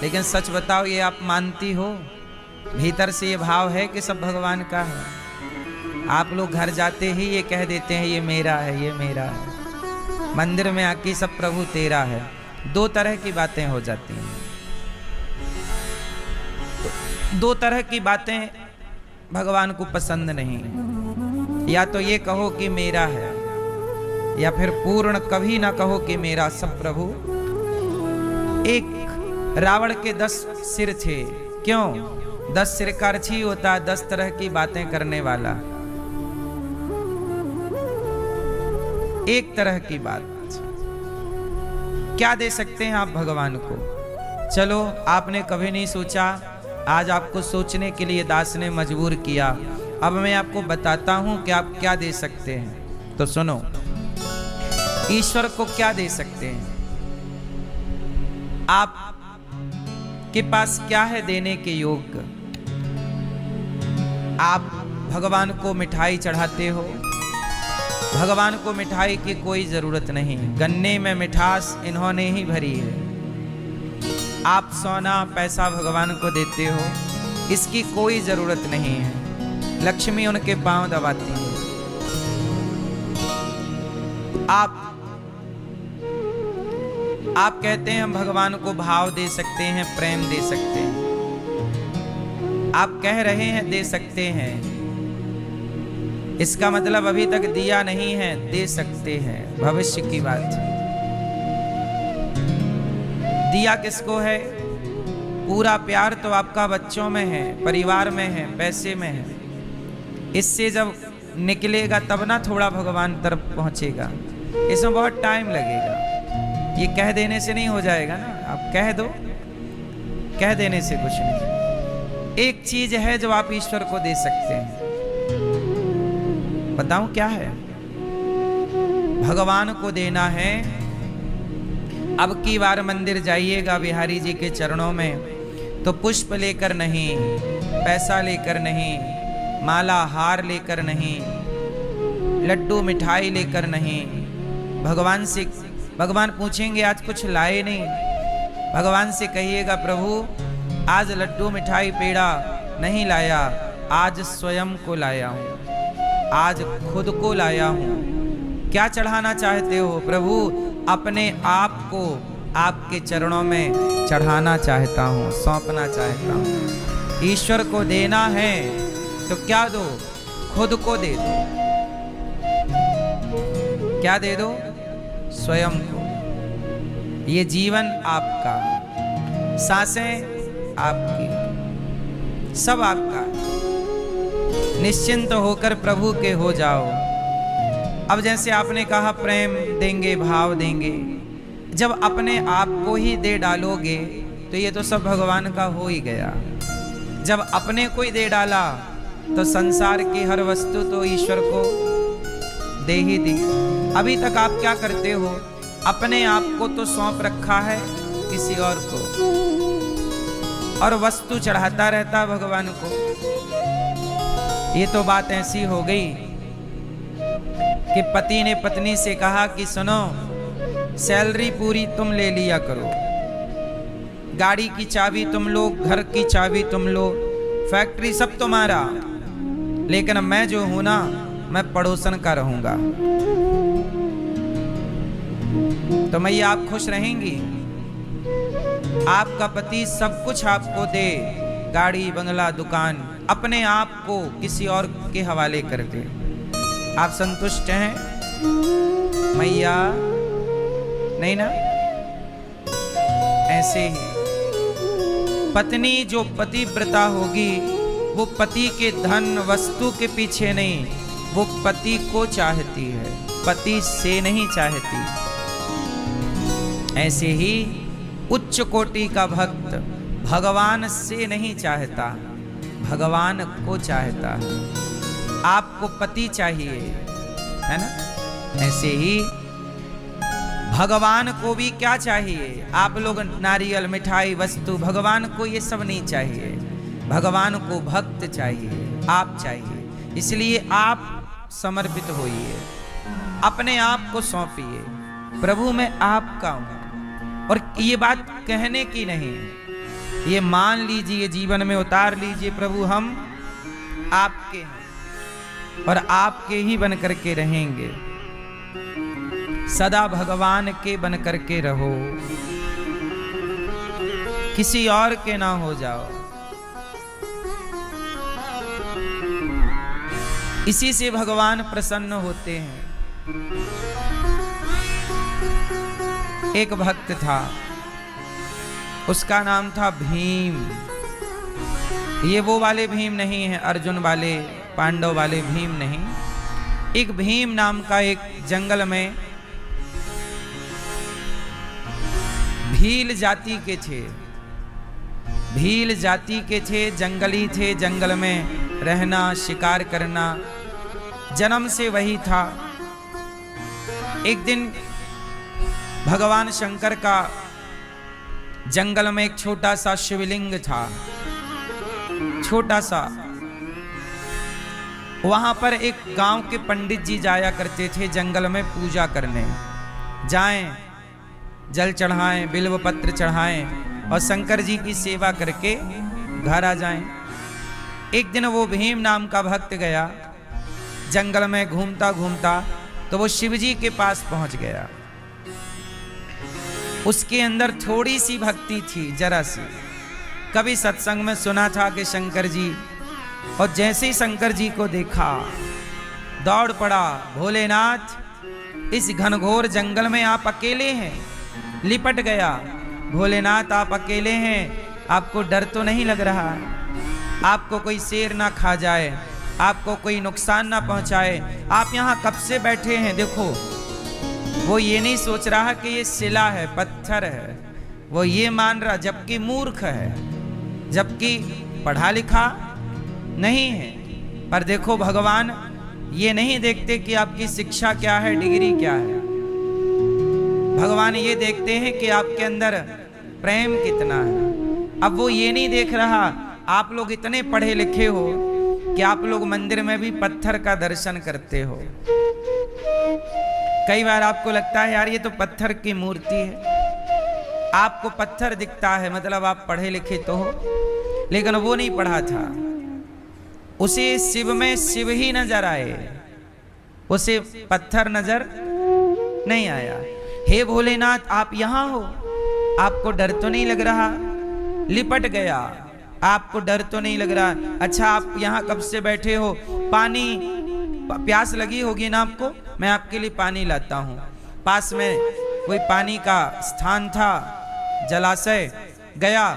लेकिन सच बताओ, ये आप मानती हो? भीतर से ये भाव है कि सब भगवान का है? आप लोग घर जाते ही ये कह देते हैं ये मेरा है, ये मेरा है। मंदिर में आके सब प्रभु तेरा है। दो तरह की बातें हो जाती हैं। दो तरह की बातें भगवान को पसंद नहीं। या तो ये कहो कि मेरा है, या फिर पूर्ण कभी ना कहो कि मेरा सब प्रभु। एक रावण के 10 सिर थे। क्यों? 10 सिर का अर्थ ही होता है 10 तरह की बातें करने वाला। एक तरह की बात क्या दे सकते हैं आप भगवान को? चलो, आपने कभी नहीं सोचा, आज आपको सोचने के लिए दास ने मजबूर किया। अब मैं आपको बताता हूं कि आप क्या दे सकते हैं। तो सुनो, ईश्वर को क्या दे सकते हैं? आप के पास क्या है देने के योग्य? आप भगवान को मिठाई चढ़ाते हो। भगवान को मिठाई की कोई जरूरत नहीं। गन्ने में मिठास इन्होंने ही भरी है। आप सोना पैसा भगवान को देते हो, इसकी कोई जरूरत नहीं है। लक्ष्मी उनके पांव दबाती है। आप कहते हैं हम भगवान को भाव दे सकते हैं, प्रेम दे सकते हैं। आप कह रहे हैं दे सकते हैं, इसका मतलब अभी तक दिया नहीं है। दे सकते हैं, भविष्य की बात। दिया किसको है? पूरा प्यार तो आपका बच्चों में है, परिवार में है, पैसे में है। इससे जब निकलेगा तब ना थोड़ा भगवान तरफ पहुंचेगा। इसमें बहुत टाइम लगेगा। ये कह देने से नहीं हो जाएगा ना। आप कह दो, कह देने से कुछ नहीं। एक चीज है जो आप ईश्वर को दे सकते हैं। बताऊं क्या है? भगवान को देना है। अब की बार मंदिर जाइएगा बिहारी जी के चरणों में, तो पुष्प लेकर नहीं, पैसा लेकर नहीं, माला हार लेकर नहीं, लड्डू मिठाई लेकर नहीं। भगवान पूछेंगे आज कुछ लाए नहीं। भगवान से कहिएगा प्रभु आज लड्डू मिठाई पेड़ा नहीं लाया, आज स्वयं को लाया हूं, आज खुद को लाया हूं। क्या चढ़ाना चाहते हो? प्रभु अपने आप को आपके चरणों में चढ़ाना चाहता हूं, सौंपना चाहता हूं। ईश्वर को देना है तो क्या दो? खुद को दे दो। क्या दे दो? स्वयं को। ये जीवन आपका, सांसें आपकी, सब आपका। निश्चिंत होकर प्रभु के हो जाओ। अब जैसे आपने कहा प्रेम देंगे, भाव देंगे, जब अपने आप को ही दे डालोगे तो ये तो सब भगवान का हो ही गया। जब अपने को ही दे डाला तो संसार की हर वस्तु तो ईश्वर को दे ही दी। अभी तक आप क्या करते हो? अपने आप को तो सौंप रखा है किसी और को, और वस्तु चढ़ाता रहता भगवान को। ये तो बात ऐसी हो गई कि पति ने पत्नी से कहा कि सुनो, सैलरी पूरी तुम ले लिया करो, गाड़ी की चाबी तुम लो, घर की चाबी तुम लो, फैक्ट्री सब तुम्हारा, लेकिन मैं जो हूं ना, मैं पड़ोसन का रहूंगा। तो मैया आप खुश रहेंगी? आपका पति सब कुछ आपको दे, गाड़ी बंगला दुकान, अपने आप को किसी और के हवाले कर दे, आप संतुष्ट हैं मैया? नहीं ना? ऐसे ही पत्नी जो पतिव्रता होगी वो पति के धन वस्तु के पीछे नहीं, वो पति को चाहती है, पति से नहीं चाहती। ऐसे ही उच्च कोटि का भक्त भगवान से नहीं चाहता, भगवान को चाहता है। आपको पति चाहिए, है ना? ऐसे ही भगवान को भी क्या चाहिए? आप लोग नारियल मिठाई वस्तु, भगवान को ये सब नहीं चाहिए। भगवान को भक्त चाहिए, आप चाहिए। इसलिए आप समर्पित होइए, अपने आप को सौंपिए, प्रभु मैं आपका हूं। और ये बात कहने की नहीं, ये मान लीजिए, जीवन में उतार लीजिए, प्रभु हम आपके हैं और आपके ही बन करके रहेंगे। सदा भगवान के बन करके रहो, किसी और के ना हो जाओ। इसी से भगवान प्रसन्न होते हैं। एक भक्त था, उसका नाम था भीम। ये वो वाले भीम नहीं है, अर्जुन वाले, पांडव वाले भीम नहीं। एक भीम नाम का एक जंगल में भील जाति के थे। भील जाति के थे, जंगली थे, जंगल में रहना, शिकार करना जन्म से वही था। एक दिन भगवान शंकर का जंगल में एक छोटा सा शिवलिंग था, छोटा सा। वहां पर एक गांव के पंडित जी जाया करते थे जंगल में पूजा करने। जाएं, जल चढ़ाएं, बिल्व पत्र चढ़ाएं और शंकर जी की सेवा करके घर आ जाएं। एक दिन वो भीम नाम का भक्त गया, जंगल में घूमता घूमता तो वो शिव जी के पास पहुंच गया। उसके अंदर थोड़ी सी भक्ति थी, जरा सी। कभी सत्संग में सुना था कि शंकर जी, और जैसे ही शंकर जी को देखा दौड़ पड़ा, भोलेनाथ इस घनघोर जंगल में आप अकेले हैं। लिपट गया, भोलेनाथ आप अकेले हैं, आपको डर तो नहीं लग रहा? आपको कोई शेर ना खा जाए, आपको कोई नुकसान ना पहुंचाए? आप यहाँ कब से बैठे हैं? देखो, वो ये नहीं सोच रहा कि ये शिला है, पत्थर है, वो ये मान रहा, जबकि मूर्ख है, जबकि पढ़ा लिखा नहीं है। पर देखो, भगवान ये नहीं देखते कि आपकी शिक्षा क्या है, डिग्री क्या है। भगवान ये देखते हैं कि आपके अंदर प्रेम कितना है। अब वो ये नहीं देख रहा आप लोग इतने पढ़े लिखे हो कि आप लोग मंदिर में भी पत्थर का दर्शन करते हो। कई बार आपको लगता है यार ये तो पत्थर की मूर्ति है, आपको पत्थर दिखता है, मतलब आप पढ़े लिखे तो हो। लेकिन वो नहीं पढ़ा था, उसे शिव में शिव ही नजर आए, उसे पत्थर नजर नहीं आया। हे भोलेनाथ आप यहाँ हो, आपको डर तो नहीं लग रहा? लिपट गया, आपको डर तो नहीं लग रहा? अच्छा आप यहाँ कब से बैठे हो? पानी, प्यास लगी होगी ना आपको, मैं आपके लिए पानी लाता हूँ। पास में कोई पानी का स्थान था, जलाशय, गया,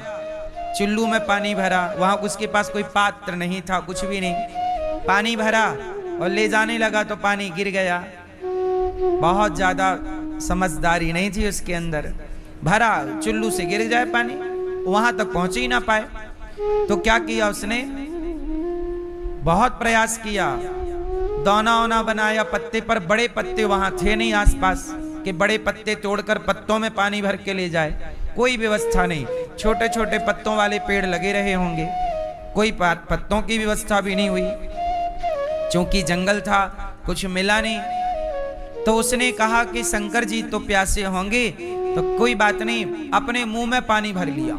चुल्लू में पानी भरा। वहाँ उसके पास कोई पात्र नहीं था, कुछ भी नहीं। पानी भरा और ले जाने लगा तो पानी गिर गया। बहुत ज़्यादा समझदारी नहीं थी उसके अंदर। भरा, चुल्लू से गिर जाए पानी, वहाँ तक पहुँच ही ना पाए। तो क्या किया उसने? बहुत प्रयास किया, दाना वाना बनाया पत्ते पर। बड़े पत्ते वहां थे नहीं आसपास कि बड़े पत्ते तोड़कर पत्तों में पानी भर के ले जाए, कोई व्यवस्था नहीं। छोटे छोटे पत्तों वाले पेड़ लगे रहे होंगे, कोई पत्तों की व्यवस्था भी नहीं हुई। क्योंकि जंगल था, कुछ मिला नहीं। तो उसने कहा कि शंकर जी तो प्यासे होंगे, तो कोई बात नहीं, अपने मुंह में पानी भर लिया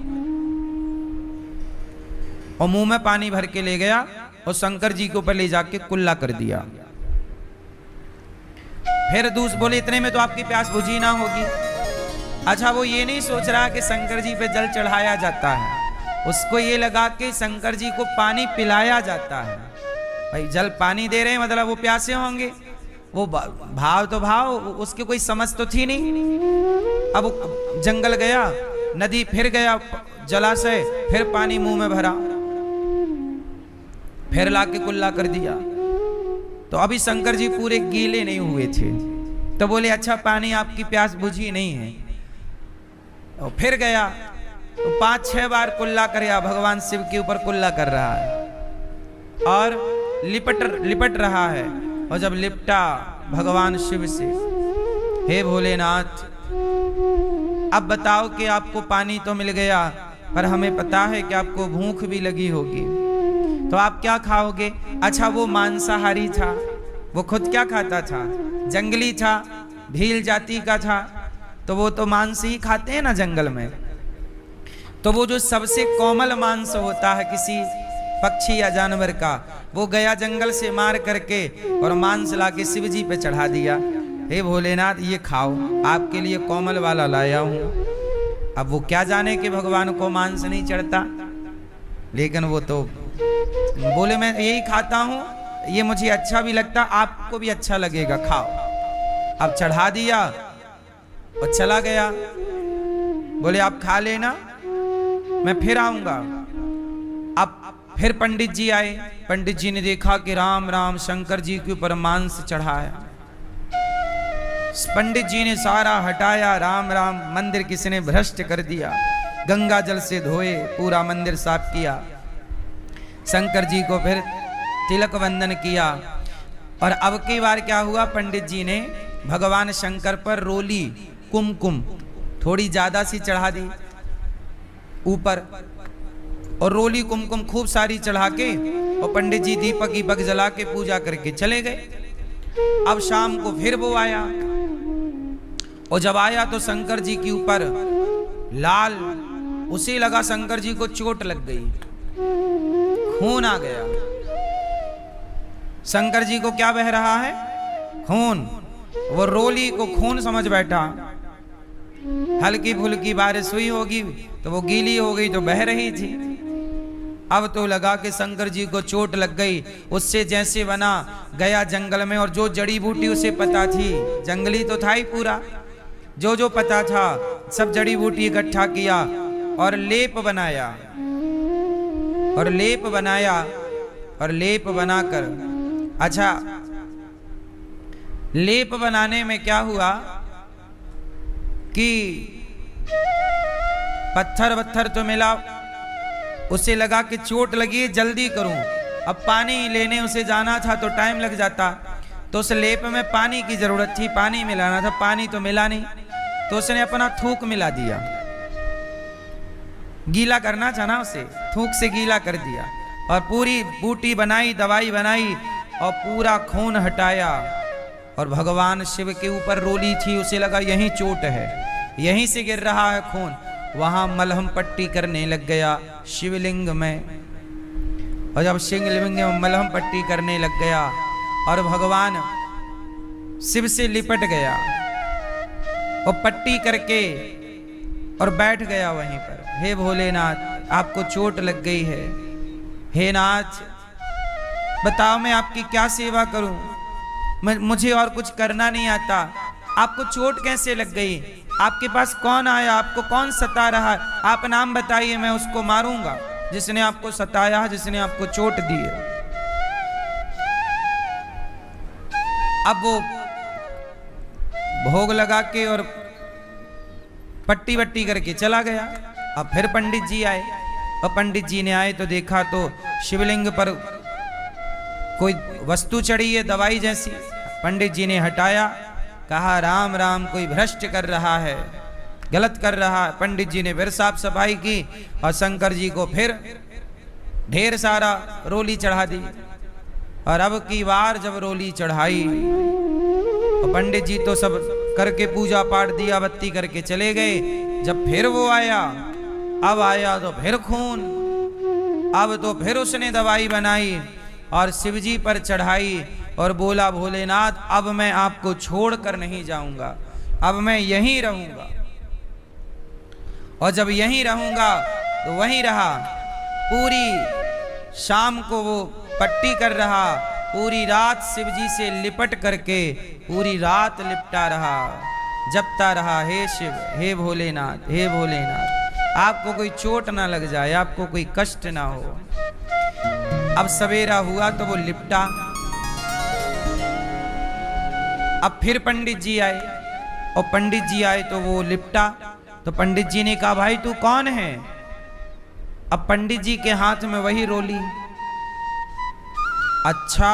और मुंह में पानी भर के ले गया और शंकर जी के ऊपर ले जाके कुल्ला कर दिया। फिर दूसरे बोले इतने में तो आपकी प्यास बुझी ना होगी। अच्छा वो ये नहीं सोच रहा कि शंकर जी पे जल चढ़ाया जाता है, उसको ये लगा कि शंकर जी को पानी पिलाया जाता है। भाई जल पानी दे रहे हैं मतलब वो प्यासे होंगे। वो भाव तो भाव, उसके कोई समझ तो थी नहीं। अब जंगल गया, नदी, फिर गया जलाशय, फिर पानी मुंह में भरा, फिर लाके कुल्ला कर दिया। तो अभी शंकर जी पूरे गीले नहीं हुए थे, तो बोले अच्छा पानी आपकी प्यास बुझी नहीं है। और फिर गया तो 5-6 बार कुल्ला करया, भगवान शिव के ऊपर कुल्ला कर रहा है और लिपट रहा है। और जब लिपटा भगवान शिव से, हे भोलेनाथ अब बताओ कि आपको पानी तो मिल गया, पर हमें पता है कि आपको भूख भी लगी होगी, तो आप क्या खाओगे? अच्छा वो मांसाहारी था, वो खुद क्या खाता था? जंगली था, भील जाति का था, तो वो तो मांस ही खाते हैं ना जंगल में। तो वो जो सबसे कोमल मांस होता है किसी पक्षी या जानवर का, वो गया जंगल से मार करके और मांस लाके शिव जी पे चढ़ा दिया। हे भोलेनाथ ये खाओ, आपके लिए कोमल वाला लाया हूं। अब वो क्या जाने कि भगवान को मांस नहीं चढ़ता, लेकिन वो तो बोले मैं यही खाता हूं, ये मुझे अच्छा भी लगता, आपको भी अच्छा लगेगा, खाओ। अब चढ़ा दिया और चला गया। बोले आप खा लेना, मैं फिर आऊंगा। अब फिर पंडित जी आए। पंडित जी ने देखा कि राम राम शंकर जी के ऊपर मांस चढ़ा है। पंडित जी ने सारा हटाया, राम राम, मंदिर किसने भ्रष्ट कर दिया। गंगा जल से धोए, पूरा मंदिर साफ किया। शंकर जी को फिर तिलक वंदन किया। और अब की बार क्या हुआ, पंडित जी ने भगवान शंकर पर रोली कुमकुम थोड़ी ज्यादा सी चढ़ा दी ऊपर, और रोली कुमकुम खूब सारी चढ़ा के, और पंडित जी दीपक वीपक जला के पूजा करके चले गए। अब शाम को फिर वो आया, और जब आया तो शंकर जी के ऊपर लाल, उसे लगा शंकर जी को चोट लग गई, खून आ गया। शंकर जी को क्या बह रहा है, खून। वो रोली को खून समझ बैठा। हल्की फुल्की बारिश हुई होगी तो वो गीली हो गई तो बह रही थी। अब तो लगा कि शंकर जी को चोट लग गई। उससे जैसे बना, गया जंगल में, और जो जड़ी बूटी उसे पता थी, जंगली तो था ही पूरा, जो जो पता था सब जड़ी बूटी इकट्ठा किया और लेप बनाया। और लेप बनाया और लेप बनाकर, अच्छा लेप बनाने में क्या हुआ कि पत्थर वत्थर तो मिला, उसे लगा कि चोट लगी जल्दी करूं। अब पानी लेने उसे जाना था तो टाइम लग जाता, तो उस लेप में पानी की जरूरत थी, पानी मिलाना था, पानी तो मिला नहीं, तो उसने अपना थूक मिला दिया। गीला करना था ना उसे, थूक से गीला कर दिया, और पूरी बूटी बनाई, दवाई बनाई, और पूरा खून हटाया। और भगवान शिव के ऊपर रोली थी, उसे लगा यहीं चोट है, यहीं से गिर रहा है खून। वहां मलहम पट्टी करने लग गया शिवलिंग में, और जब शिवलिंग में मलहम पट्टी करने लग गया और भगवान शिव से लिपट गया और पट्टी करके और बैठ गया वहीं पर। हे भोलेनाथ, आपको चोट लग गई है, हे नाथ बताओ मैं आपकी क्या सेवा करूं, मुझे और कुछ करना नहीं आता, आपको चोट कैसे लग गई, आपके पास कौन आया, आपको कौन सता रहा है, आप नाम बताइए, मैं उसको मारूंगा जिसने आपको सताया है, जिसने आपको चोट दी है। अब वो भोग लगा के और पट्टी वट्टी करके चला गया। अब फिर पंडित जी आए, और पंडित जी ने आए तो देखा तो शिवलिंग पर कोई वस्तु चढ़ी है, दवाई जैसी। पंडित जी ने हटाया, कहा राम राम, कोई भ्रष्ट कर रहा है, गलत कर रहा है। पंडित जी ने फिर साफ सफाई की और शंकर जी को फिर ढेर सारा रोली चढ़ा दी। और अब की बार जब रोली चढ़ाई, और पंडित जी तो सब करके पूजा पाठ दिया बत्ती करके चले गए। जब फिर वो आया, अब आया तो फिर खून, अब तो फिर उसने दवाई बनाई और शिवजी पर चढ़ाई और बोला भोलेनाथ अब मैं आपको छोड़कर नहीं जाऊंगा, अब मैं यहीं रहूंगा। और जब यहीं रहूंगा तो वहीं रहा। पूरी शाम को वो पट्टी कर रहा, पूरी रात शिवजी से लिपट करके पूरी रात लिपटा रहा, जपता रहा, हे शिव, हे भोलेनाथ, हे भोलेनाथ, आपको कोई चोट ना लग जाए, आपको कोई कष्ट ना हो। अब सवेरा हुआ तो वो लिपटा। अब फिर पंडित जी आए, और पंडित जी आए तो वो लिपटा। तो पंडित जी ने कहा भाई तू कौन है? अब पंडित जी के हाथ में वही रोली। अच्छा,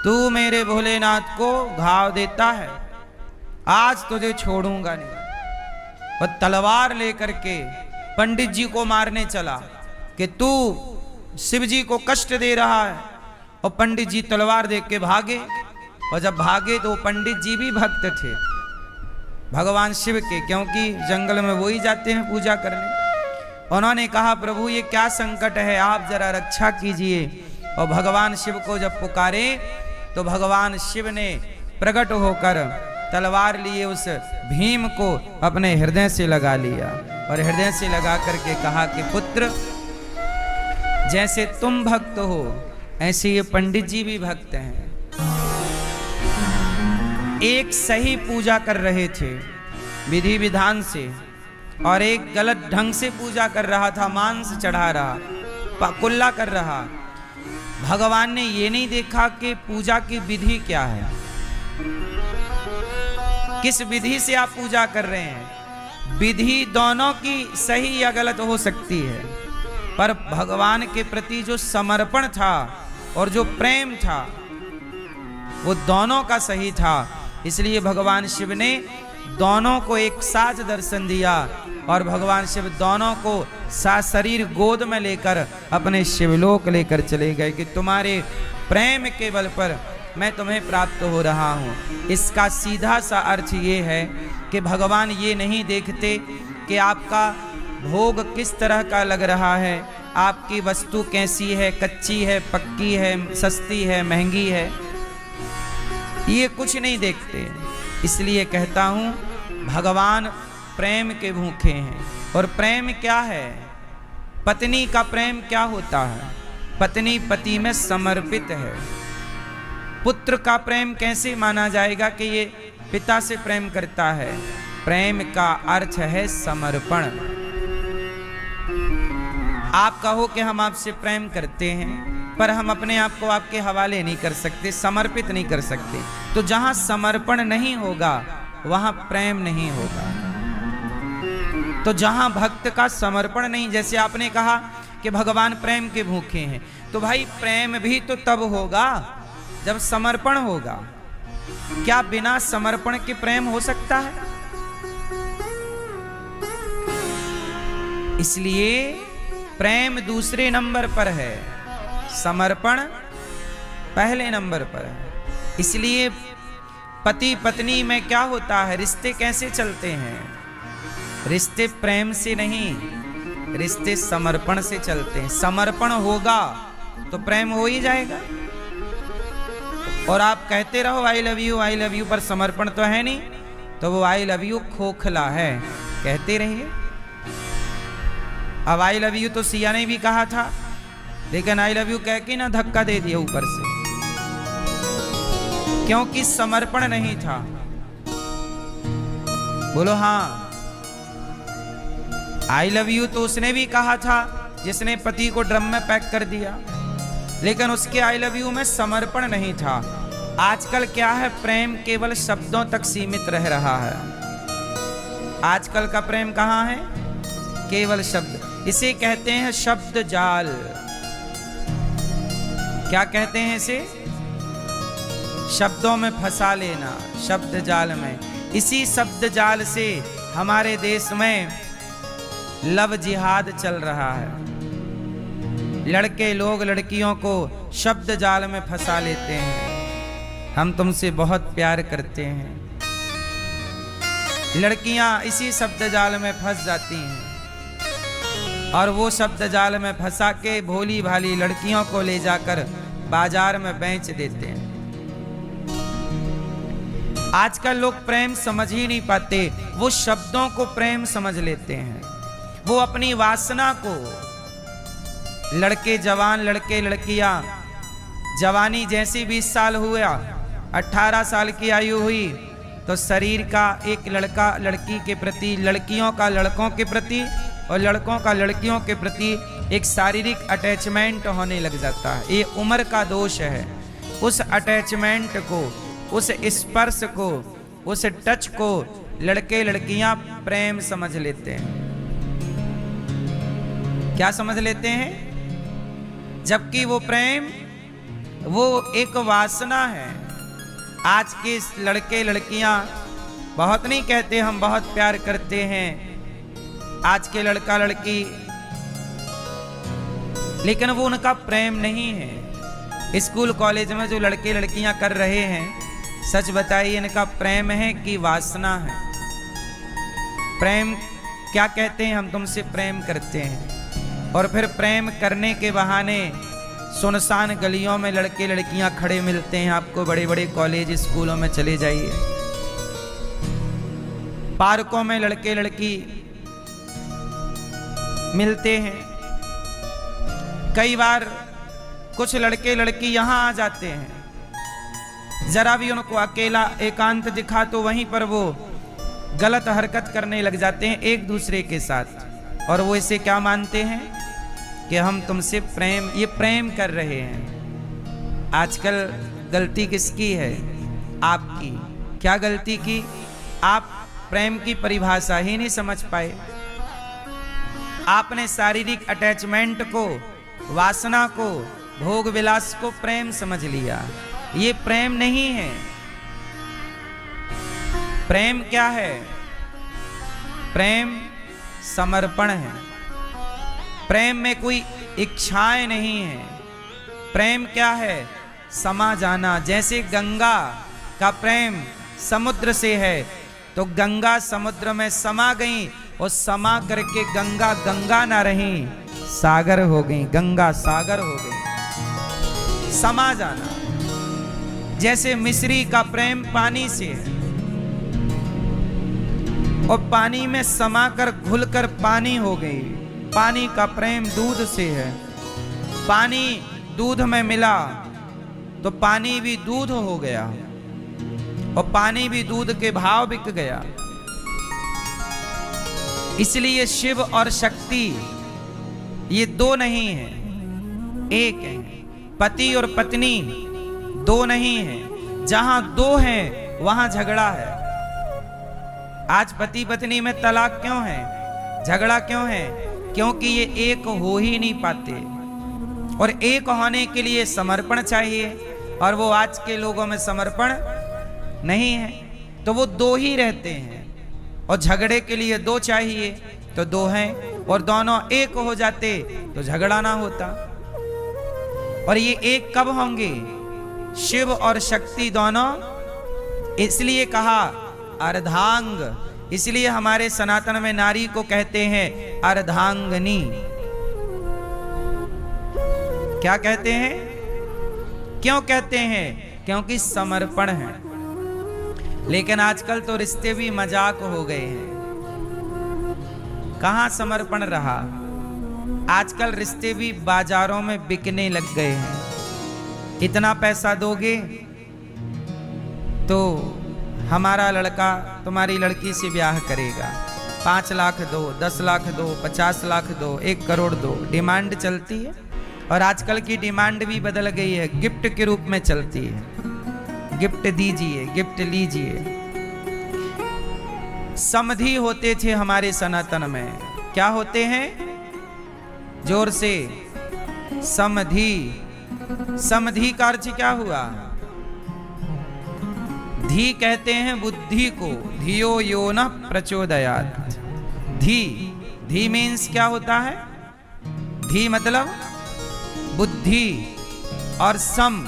तू मेरे भोलेनाथ को घाव देता है, आज तुझे छोड़ूंगा नहीं। वह तलवार लेकर के पंडित जी को मारने चला कि तू शिव जी को कष्ट दे रहा है। और पंडित जी तलवार देख के भागे, और जब भागे तो पंडित जी भी भक्त थे, भगवान शिव के, क्योंकि जंगल में वो ही जाते हैं पूजा करने। उन्होंने कहा प्रभु ये क्या संकट है, आप जरा रक्षा कीजिए। और भगवान शिव को जब पुकारे तो भगवान शिव ने प्रकट होकर तलवार लिए उस भीम को अपने हृदय से लगा लिया और हृदय से लगा करके कहा कि पुत्र, जैसे तुम भक्त हो ऐसे ये पंडित जी भी भक्त हैं। एक सही पूजा कर रहे थे विधि विधान से और एक गलत ढंग से पूजा कर रहा था, मांस चढ़ा रहा, कुल्ला कर रहा। भगवान ने ये नहीं देखा कि पूजा की विधि क्या है, किस विधि से आप पूजा कर रहे हैं। विधि दोनों की सही या गलत हो सकती है, पर भगवान के प्रति जो समर्पण था और जो प्रेम था वो दोनों का सही था। इसलिए भगवान शिव ने दोनों को एक साथ दर्शन दिया और भगवान शिव दोनों को सशरीर गोद में लेकर अपने शिवलोक लेकर चले गए कि तुम्हारे प्रेम के बल पर मैं तुम्हें प्राप्त हो रहा हूँ। इसका सीधा सा अर्थ ये है कि भगवान ये नहीं देखते कि आपका भोग किस तरह का लग रहा है, आपकी वस्तु कैसी है, कच्ची है, पक्की है, सस्ती है, महंगी है, ये कुछ नहीं देखते। इसलिए कहता हूँ भगवान प्रेम के भूखे हैं। और प्रेम क्या है? पत्नी का प्रेम क्या होता है? पत्नी पति में समर्पित है। पुत्र का प्रेम कैसे माना जाएगा कि ये पिता से प्रेम करता है? प्रेम का अर्थ है समर्पण। आप कहो कि हम आपसे प्रेम करते हैं, पर हम अपने आप को आपके हवाले नहीं कर सकते, समर्पित नहीं कर सकते। तो जहां समर्पण नहीं होगा वहां प्रेम नहीं होगा। तो जहां भक्त का समर्पण नहीं, जैसे आपने कहा कि भगवान प्रेम के भूखे हैं, तो भाई प्रेम भी तो तब होगा जब समर्पण होगा। क्या बिना समर्पण के प्रेम हो सकता है? इसलिए प्रेम दूसरे नंबर पर है, समर्पण पहले नंबर पर है। इसलिए पति पत्नी में क्या होता है, रिश्ते कैसे चलते हैं? रिश्ते प्रेम से नहीं, रिश्ते समर्पण से चलते हैं। समर्पण होगा तो प्रेम हो ही जाएगा। और आप कहते रहो आई लव यू, पर समर्पण तो है नहीं, तो वो आई लव यू खोखला है। कहते रहिए। अब आई लव यू तो सिया ने भी कहा था, लेकिन आई लव यू कह के ना धक्का दे दिया ऊपर से, क्योंकि समर्पण नहीं था। बोलो हाँ। आई लव यू तो उसने भी कहा था जिसने पति को ड्रम में पैक कर दिया, लेकिन उसके आई लव यू में समर्पण नहीं था। आजकल क्या है, प्रेम केवल शब्दों तक सीमित रह रहा है। आजकल का प्रेम कहाँ है? केवल शब्द। इसे कहते हैं शब्द जाल। क्या कहते हैं इसे? शब्दों में फंसा लेना, शब्द जाल में। इसी शब्द जाल से हमारे देश में लव जिहाद चल रहा है। लड़के लोग लड़कियों को शब्द जाल में फंसा लेते हैं। हम तुमसे बहुत प्यार करते हैं, लड़कियां इसी शब्द जाल में फंस जाती हैं और वो शब्द जाल में फंसा के भोली भाली लड़कियों को ले जाकर बाजार में बेच देते हैं। आजकल लोग प्रेम समझ ही नहीं पाते, वो शब्दों को प्रेम समझ लेते हैं। वो अपनी वासना को, लड़के जवान, लड़के लड़कियां, जवानी जैसी 20 साल हुआ, 18 साल की आयु हुई तो शरीर का एक लड़का लड़की के प्रति, लड़कियों का लड़कों के प्रति और लड़कों का लड़कियों के प्रति एक शारीरिक अटैचमेंट होने लग जाता है। ये उम्र का दोष है। उस अटैचमेंट को, उस स्पर्श को, उस टच को लड़के लड़कियां प्रेम समझ लेते हैं। क्या समझ लेते हैं? जबकि वो प्रेम वो एक वासना है। आज के लड़के लड़कियां बहुत नहीं कहते हम बहुत प्यार करते हैं, आज के लड़का लड़की, लेकिन वो उनका प्रेम नहीं है। स्कूल कॉलेज में जो लड़के लड़कियां कर रहे हैं, सच बताइए इनका प्रेम है कि वासना है? प्रेम क्या कहते हैं, हम तुमसे प्रेम करते हैं, और फिर प्रेम करने के बहाने सुनसान गलियों में लड़के लड़कियां खड़े मिलते हैं आपको, बड़े बड़े कॉलेज स्कूलों में चले जाइए, पार्कों में लड़के लड़की मिलते हैं। कई बार कुछ लड़के लड़की यहां आ जाते हैं, जरा भी उनको अकेला एकांत दिखा तो वहीं पर वो गलत हरकत करने लग जाते हैं एक दूसरे के साथ, और वो इसे क्या मानते हैं कि हम तुमसे प्रेम, ये प्रेम कर रहे हैं। आजकल गलती किसकी है? आपकी। क्या गलती की? आप प्रेम की परिभाषा ही नहीं समझ पाए। आपने शारीरिक अटैचमेंट को, वासना को, भोग विलास को प्रेम समझ लिया। ये प्रेम नहीं है। प्रेम क्या है? प्रेम समर्पण है। प्रेम में कोई इच्छाएं नहीं है। प्रेम क्या है? समा जाना। जैसे गंगा का प्रेम समुद्र से है, तो गंगा समुद्र में समा गई, और समा करके गंगा गंगा ना रही, सागर हो गई, गंगा सागर हो गई। समा जाना। जैसे मिस्री का प्रेम पानी से है, और पानी में समाकर घुलकर पानी हो गई। पानी का प्रेम दूध से है। पानी दूध में मिला तो पानी भी दूध हो गया, और पानी भी दूध के भाव बिक गया। इसलिए शिव और शक्ति ये दो नहीं है, एक है। पति और पत्नी दो नहीं है। जहां दो हैं वहां झगड़ा है। आज पति पत्नी में तलाक क्यों है? झगड़ा क्यों है? क्योंकि ये एक हो ही नहीं पाते, और एक होने के लिए समर्पण चाहिए, और वो आज के लोगों में समर्पण नहीं है, तो वो दो ही रहते हैं। और झगड़े के लिए दो चाहिए, तो दो हैं, और दोनों एक हो जाते तो झगड़ा ना होता। और ये एक कब होंगे? शिव और शक्ति दोनों। इसलिए कहा अर्धांग। इसलिए हमारे सनातन में नारी को कहते हैं अर्धांगनी। क्या कहते हैं? क्यों कहते हैं? क्योंकि समर्पण है। लेकिन आजकल तो रिश्ते भी मजाक हो गए हैं। कहां समर्पण रहा? आजकल रिश्ते भी बाजारों में बिकने लग गए हैं। इतना पैसा दोगे तो हमारा लड़का तुम्हारी लड़की से ब्याह करेगा। 5 लाख दो, 10 लाख दो, 50 लाख दो, 1 करोड़ दो। डिमांड चलती है, और आजकल की डिमांड भी बदल गई है, गिफ्ट के रूप में चलती है। गिफ्ट दीजिए, गिफ्ट लीजिए। समधी होते थे हमारे सनातन में। क्या होते हैं? जोर से। समधी। समधी का अर्थ क्या हुआ? धी कहते हैं बुद्धि को। धियो यो न प्रचोदयात्। धी। धी मीन्स क्या होता है? धी मतलब बुद्धि, और सम।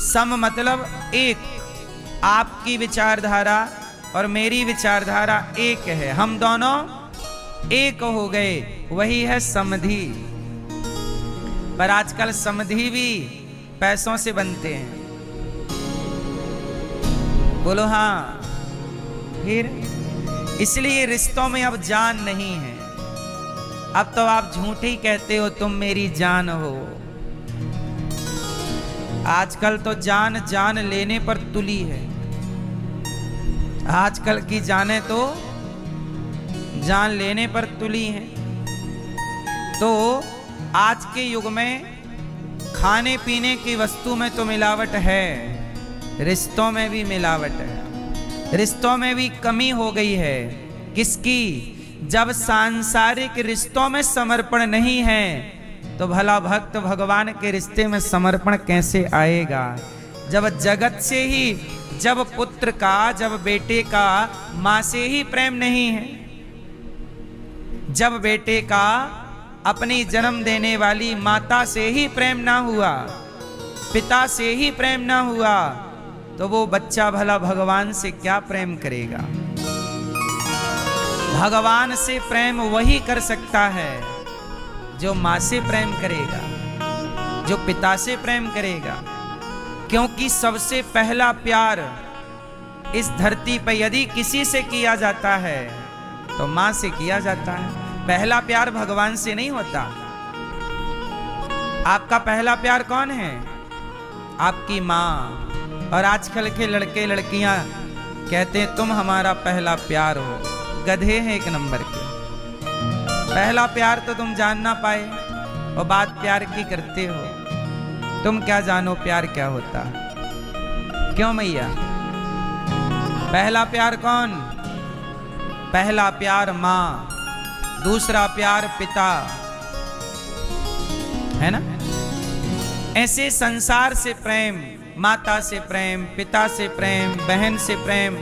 सम मतलब एक। आपकी विचारधारा और मेरी विचारधारा एक है, हम दोनों एक हो गए, वही है समधी। पर आजकल समधी भी पैसों से बनते हैं। बोलो हाँ। फिर इसलिए रिश्तों में अब जान नहीं है। अब तो आप झूठे ही कहते हो तुम मेरी जान हो। आजकल तो जान जान लेने पर तुली है। आजकल की जाने तो जान लेने पर तुली है। तो आज के युग में खाने पीने की वस्तु में तो मिलावट है, रिश्तों में भी मिलावट है। रिश्तों में भी कमी हो गई है। किसकी? जब सांसारिक रिश्तों में समर्पण नहीं है, तो भला भक्त भगवान के रिश्ते में समर्पण कैसे आएगा? जब जगत से ही, जब पुत्र का, जब बेटे का मां से ही प्रेम नहीं है, जब बेटे का अपनी जन्म देने वाली माता से ही प्रेम ना हुआ, पिता से ही प्रेम ना हुआ, तो वो बच्चा भला भगवान से क्या प्रेम करेगा? भगवान से प्रेम वही कर सकता है जो माँ से प्रेम करेगा, जो पिता से प्रेम करेगा। क्योंकि सबसे पहला प्यार इस धरती पर यदि किसी से किया जाता है तो माँ से किया जाता है। पहला प्यार भगवान से नहीं होता। आपका पहला प्यार कौन है? आपकी माँ। और आजकल के लड़के लड़कियां कहते हैं तुम हमारा पहला प्यार हो। गधे हैं एक नंबर के। पहला प्यार तो तुम जान ना पाए और बात प्यार की करते हो। तुम क्या जानो प्यार क्या होता? क्यों मैया? पहला प्यार कौन? पहला प्यार माँ, दूसरा प्यार पिता, है ना? ऐसे संसार से प्रेम, माता से प्रेम, पिता से प्रेम, बहन से प्रेम,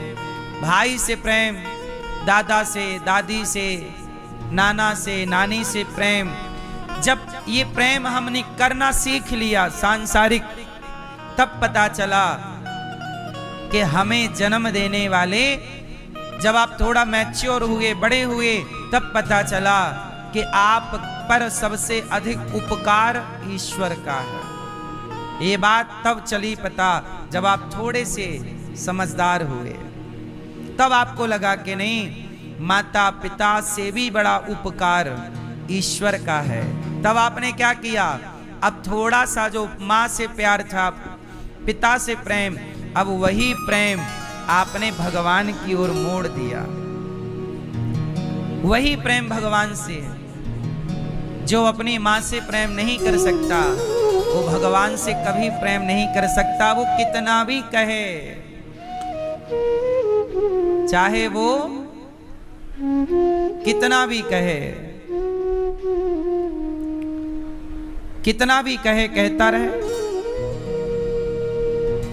भाई से प्रेम, दादा से, दादी से, नाना से, नानी से प्रेम। जब ये प्रेम हमने करना सीख लिया सांसारिक, तब पता चला कि हमें जन्म देने वाले, जब आप थोड़ा मैच्योर हुए, बड़े हुए, तब पता चला कि आप पर सबसे अधिक उपकार ईश्वर का है। ये बात तब चली पता जब आप थोड़े से समझदार हुए। तब आपको लगा कि नहीं, माता पिता से भी बड़ा उपकार ईश्वर का है। तब आपने क्या किया? अब थोड़ा सा जो माँ से प्यार था, पिता से प्रेम, अब वही प्रेम आपने भगवान की ओर मोड़ दिया। वही प्रेम भगवान से। जो अपनी माँ से प्रेम नहीं कर सकता वो भगवान से कभी प्रेम नहीं कर सकता। वो कितना भी कहे, चाहे वो कितना भी कहे, कितना भी कहे, कहता रहे।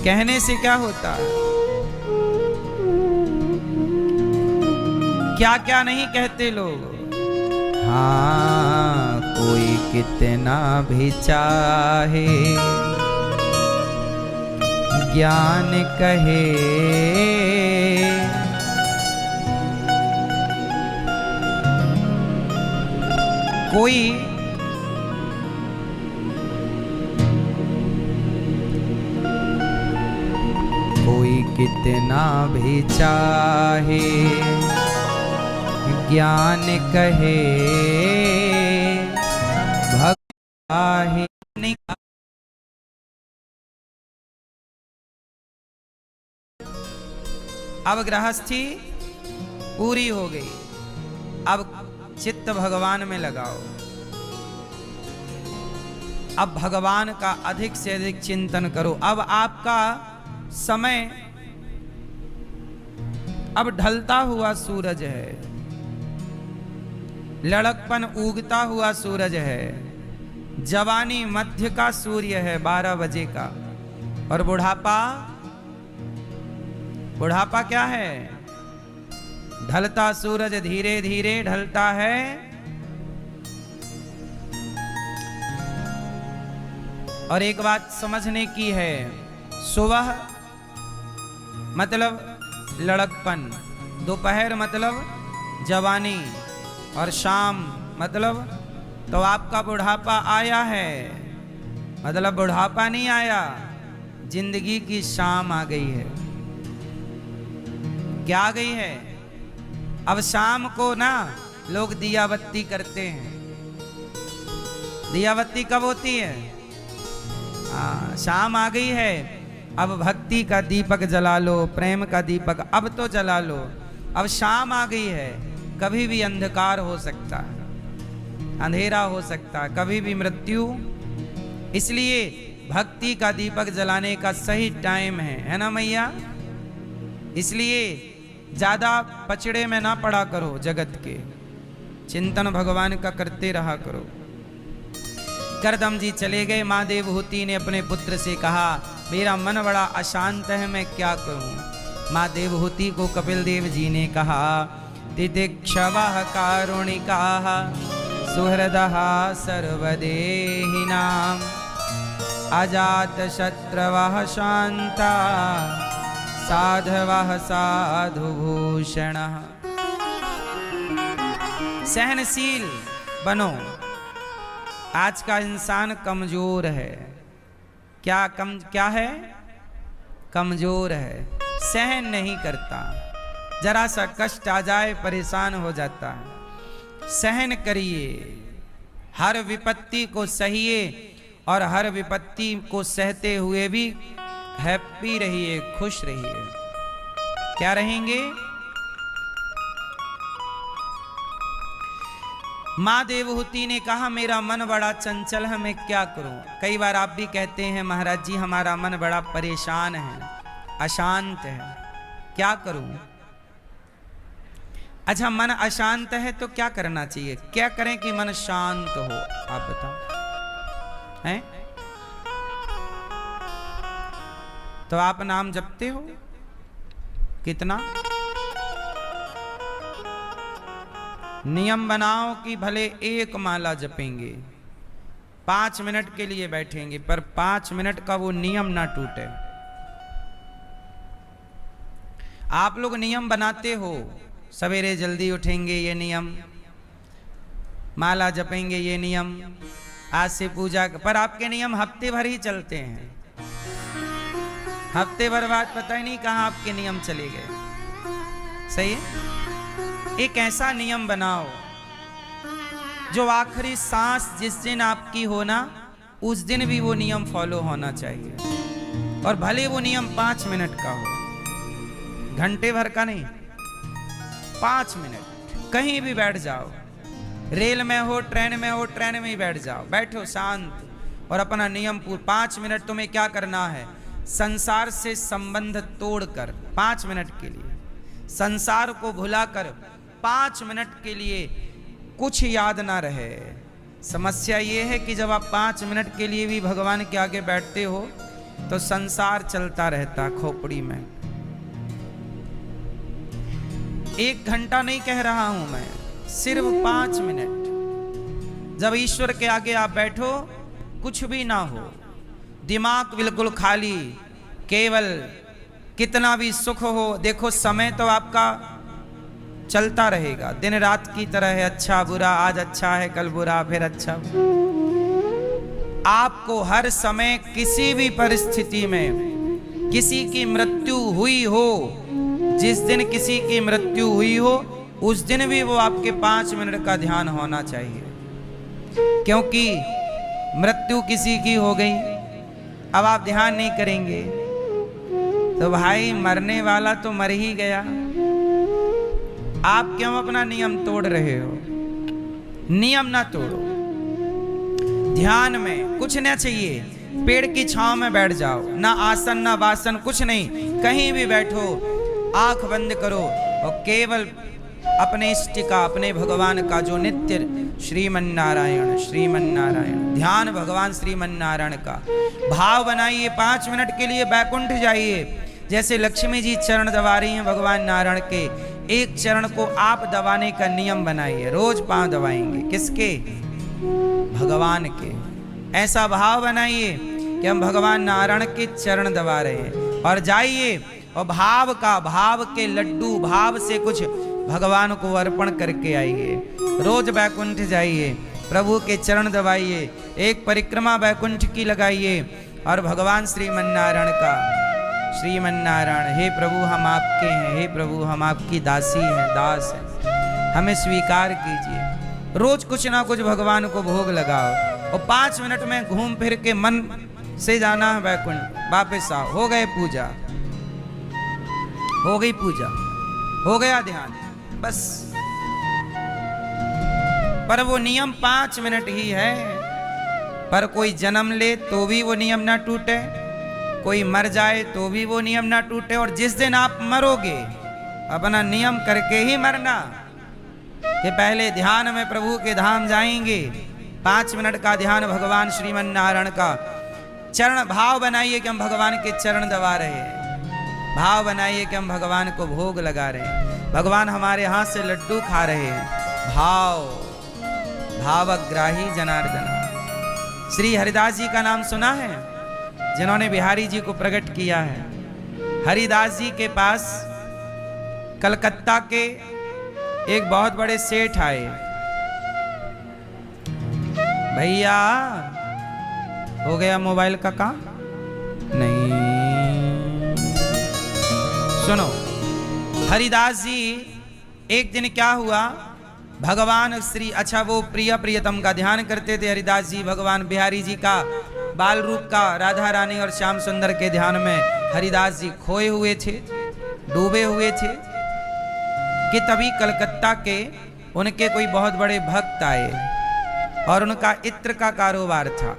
कहने से क्या होता है? क्या क्या नहीं कहते लोग। हाँ, कोई कितना भी चाहे ज्ञान कहे, कोई कितना भी चाहे ज्ञान कहे, भक्ति नहीं। अब गृहस्थी पूरी हो गई। अब चित्त भगवान में लगाओ। अब भगवान का अधिक से अधिक चिंतन करो। अब आपका समय अब ढलता हुआ सूरज है, लड़कपन उगता हुआ सूरज है, जवानी मध्य का सूर्य है 12 बजे का, और बुढ़ापा, बुढ़ापा क्या है? ढलता सूरज धीरे धीरे ढलता है। और एक बात समझने की है, सुबह मतलब लड़कपन, दोपहर मतलब जवानी, और शाम मतलब तो आपका बुढ़ापा आया है। मतलब बुढ़ापा नहीं आया, जिंदगी की शाम आ गई है। क्या आ गई है? अब शाम को ना लोग दिया बत्ती करते हैं। दिया बत्ती कब होती है? हाँ, शाम आ गई है। अब भक्ति का दीपक जला लो, प्रेम का दीपक अब तो जला लो। अब शाम आ गई है। कभी भी अंधकार हो सकता है, अंधेरा हो सकता है, कभी भी मृत्यु। इसलिए भक्ति का दीपक जलाने का सही टाइम है ना मैया? इसलिए ज्यादा पचड़े में ना पड़ा करो, जगत के चिंतन भगवान का करते रहा करो। करदम जी चले गए। माँ देवहूति ने अपने पुत्र से कहा, मेरा मन बड़ा अशांत है, मैं क्या करूं? माँ देवहूति को कपिल देव जी ने कहा, तितिक्षवः कारुणिकाः सुहृदः सर्वदेहिनां अजातशत्रवः शान्ता साधवः साधुभूषणः। सहनशील बनो। आज का इंसान कमजोर है। क्या है? कमजोर है, सहन नहीं करता। जरा सा कष्ट आ जाए परेशान हो जाता है। सहन करिए, हर विपत्ति को सहिए और हर विपत्ति को सहते हुए भी हैप्पी रहिए, खुश रहिए। क्या रहेंगे? माँ देवहूति ने कहा मेरा मन बड़ा चंचल है, मैं क्या करूं? कई बार आप भी कहते हैं महाराज जी हमारा मन बड़ा परेशान है, अशांत है, क्या करूं? अच्छा, मन अशांत है तो क्या करना चाहिए? क्या करें कि मन शांत हो? आप बताओ हैं? तो आप नाम जपते हो कितना? नियम बनाओ कि भले एक माला जपेंगे, 5 मिनट के लिए बैठेंगे, पर 5 मिनट का वो नियम ना टूटे। आप लोग नियम बनाते हो, सवेरे जल्दी उठेंगे ये नियम, माला जपेंगे ये नियम, आज से पूजा, पर आपके नियम हफ्ते भर ही चलते हैं। हफ्ते भर बाद पता ही नहीं कहां आपके नियम चले गए। सही है? एक ऐसा नियम बनाओ जो आखिरी सांस जिस दिन आपकी हो ना, उस दिन भी वो नियम फॉलो होना चाहिए। और भले वो नियम 5 मिनट का हो, घंटे भर का नहीं, 5 मिनट। कहीं भी बैठ जाओ, रेल में हो, ट्रेन में हो, ट्रेन में ही बैठ जाओ, बैठो शांत और अपना नियम 5 मिनट तुम्हें क्या करना है? संसार से संबंध तोड़कर 5 मिनट के लिए, संसार को भुलाकर 5 मिनट के लिए कुछ याद ना रहे। समस्या ये है कि जब आप 5 मिनट के लिए भी भगवान के आगे बैठते हो तो संसार चलता रहता खोपड़ी में। 1 घंटा नहीं कह रहा हूं मैं, सिर्फ 5 मिनट। जब ईश्वर के आगे आप बैठो, कुछ भी ना हो, दिमाग बिल्कुल खाली, केवल कितना भी सुख हो, देखो समय तो आपका चलता रहेगा, दिन रात की तरह है, अच्छा बुरा, आज अच्छा है कल बुरा, फिर अच्छा। आपको हर समय किसी भी परिस्थिति में किसी की मृत्यु हुई हो, जिस दिन किसी की मृत्यु हुई हो उस दिन भी वो आपके 5 मिनट का ध्यान होना चाहिए। क्योंकि मृत्यु किसी की हो गई, अब आप ध्यान नहीं करेंगे तो भाई मरने वाला तो मर ही गया। आप क्यों अपना नियम तोड़ रहे हो? नियम ना तोड़ो। ध्यान में कुछ ना चाहिए, पेड़ की छांव में बैठ जाओ, ना आसन ना वासन, कुछ नहीं, कहीं भी बैठो, आंख बंद करो और केवल अपने इष्ट का, अपने भगवान का जो नित्य श्रीमन नारायण श्रीमन नारायण, ध्यान भगवान श्रीमन नारायण का भाव बनाइए। 5 मिनट के लिए बैकुंठ जाइए। जैसे लक्ष्मी जी चरण दबा रही हैं भगवान नारायण के, एक चरण को आप दबाने का नियम बनाइए। रोज 5 दबाएंगे, किसके? भगवान के। ऐसा भाव बनाइए कि हम भगवान नारायण के चरण दबा रहे हैं। और जाइए और भाव के लड्डू, भाव से कुछ भगवान को अर्पण करके आइए। रोज बैकुंठ जाइए, प्रभु के चरण दबाइए, एक परिक्रमा बैकुंठ की लगाइए और भगवान श्रीमन नारायण का, श्रीमन नारायण, हे प्रभु हम आपके हैं, हे प्रभु हम आपकी दासी हैं, दास हैं, हमें स्वीकार कीजिए। रोज कुछ ना कुछ भगवान को भोग लगाओ और 5 मिनट में घूम फिर के मन से जाना है बैकुंठ, वापस आओ। हो गए पूजा, हो गई पूजा, हो गया ध्यान, बस। पर वो नियम 5 मिनट ही है। पर कोई जन्म ले तो भी वो नियम ना टूटे, कोई मर जाए तो भी वो नियम ना टूटे। और जिस दिन आप मरोगे अपना नियम करके ही मरना कि पहले ध्यान में प्रभु के धाम जाएंगे। 5 मिनट का ध्यान भगवान श्रीमन नारायण का, चरण भाव बनाइए कि हम भगवान के चरण दबा रहे हैं, भाव बनाइए कि हम भगवान को भोग लगा रहे हैं, भगवान हमारे हाथ से लड्डू खा रहे हैं। भावग्राही जनार्दन। श्री हरिदास जी का नाम सुना है, जिन्होंने बिहारी जी को प्रकट किया है। हरिदास जी के पास कलकत्ता के एक बहुत बड़े सेठ आए भैया हो गया मोबाइल का काम? नहीं। सुनो, हरिदास जी एक दिन क्या हुआ, भगवान श्री वो प्रिय प्रियतम का ध्यान करते थे हरिदास जी। भगवान बिहारी जी का बाल रूप का, राधा रानी और श्याम सुंदर के ध्यान में हरिदास जी खोए हुए थे, डूबे हुए थे कि तभी कलकत्ता के उनके कोई बहुत बड़े भक्त आए और उनका इत्र का कारोबार था।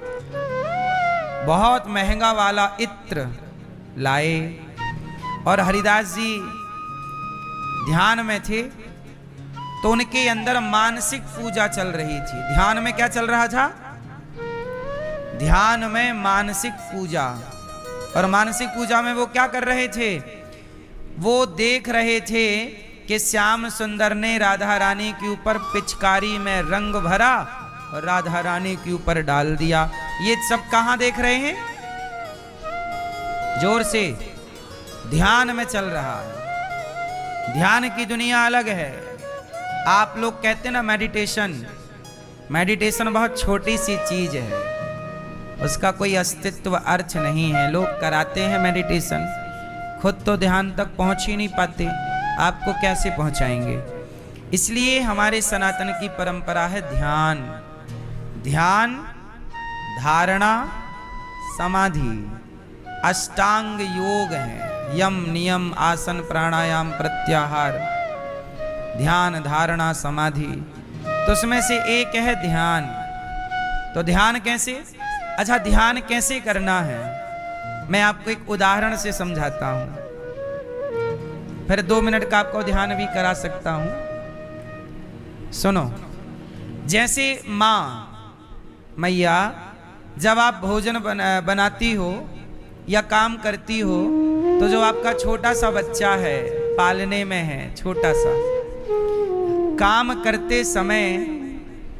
बहुत महंगा वाला इत्र लाए और हरिदास जी ध्यान में थे तो उनके अंदर मानसिक पूजा चल रही थी। ध्यान में क्या चल रहा था? ध्यान में मानसिक पूजा। और मानसिक पूजा में वो क्या कर रहे थे? वो देख रहे थे कि श्याम सुंदर ने राधा रानी के ऊपर पिचकारी में रंग भरा और राधा रानी के ऊपर डाल दिया। ये सब कहां देख रहे हैं? जोर से। ध्यान में चल रहा है। ध्यान की दुनिया अलग है। आप लोग कहते ना मेडिटेशन, मेडिटेशन बहुत छोटी सी चीज है, उसका कोई अस्तित्व अर्थ नहीं है। लोग कराते हैं मेडिटेशन, खुद तो ध्यान तक पहुंच ही नहीं पाते, आपको कैसे पहुंचाएंगे? इसलिए हमारे सनातन की परंपरा है ध्यान। ध्यान, धारणा, समाधि, अष्टांग योग है। यम, नियम, आसन, प्राणायाम, प्रत्याहार, ध्यान, धारणा, समाधि। तो उसमें से एक है ध्यान। तो ध्यान कैसे? अच्छा, ध्यान कैसे करना है मैं आपको एक उदाहरण से समझाता हूं, फिर 2 मिनट का आपको ध्यान भी करा सकता हूं। सुनो, जैसे माँ मैया जब आप भोजन बनाती हो या काम करती हो तो जो आपका छोटा सा बच्चा है, पालने में है छोटा सा, काम करते समय